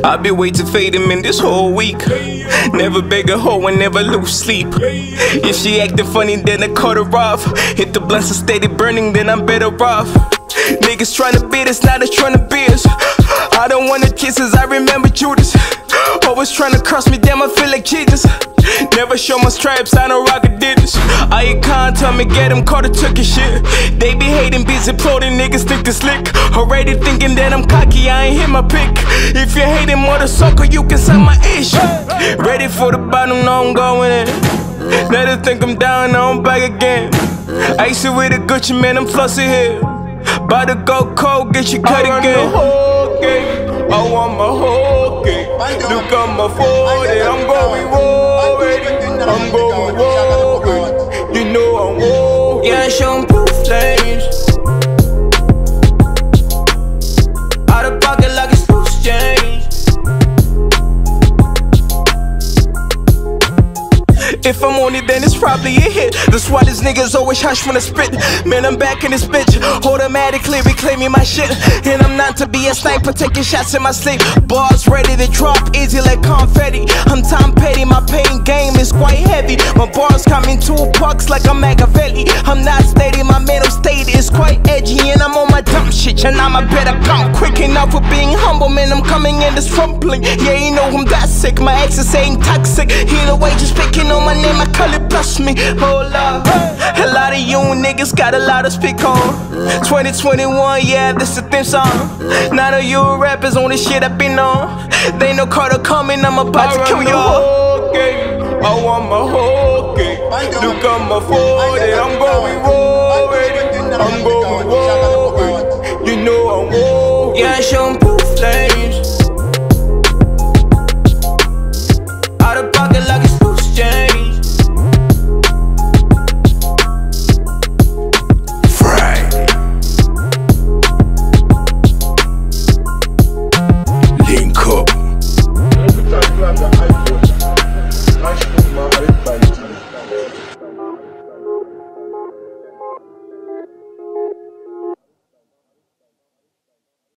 I've been waiting to fade him in this whole week. Never beg a hoe and never lose sleep. If she acting funny, then I cut her off. Hit the blunts and steady burning, then I'm better off. Niggas tryna beat us, now they tryna be us. I don't want the kisses, I remember Judas. Always tryna cross me, damn I feel like Jesus. Never show my stripes, I don't rock Adidas. I ain't con, tell me get him, Carter took his shit. They be hating, beats imploding, niggas think it's slick. Already thinking that I'm cocky, I ain't hit my pick. If you hating mother sucker, you can suck my ish. Ready for the bottom, now I'm going in. Let her think I'm down, now I'm back again. I used to with a Gucci, man, I'm flossy here. About to go cold, get you cut again. I want my whole cake. Look at my 40, I'm going worried. I'm going worried. You know I'm worried. Yeah, show 'em proof flames. Out of pocket like it's loose change. If I'm on it, then it's probably a hit. That's why these niggas always hush when I spit. Man, I'm back in this bitch, automatically reclaiming my shit. And I'm not to be a sniper, taking shots in my sleep. Bars ready to drop, easy like confetti. I'm Tom Petty, my pain game is quite heavy. My bars come in 2 pucks like I'm Machiavelli. I'm not steady, my mental state is quite edgy. And I'm on my dumb shit, and I'm a better come quick enough for being humble. Man, I'm coming in this rumbling. Yeah, you know I'm that sick, my ex is saying toxic. Either way, just picking on my name, I call it bless me. Hold up, a lot of you niggas got a lot to speak on. 2021, yeah, this a theme song. None of you rappers on this shit I been on. They know Carter coming, I'm about to kill you all. I want my whole cake. Look at my 40, I'm going worried. I'm going worried. You know I'm worried. Yeah, show 'em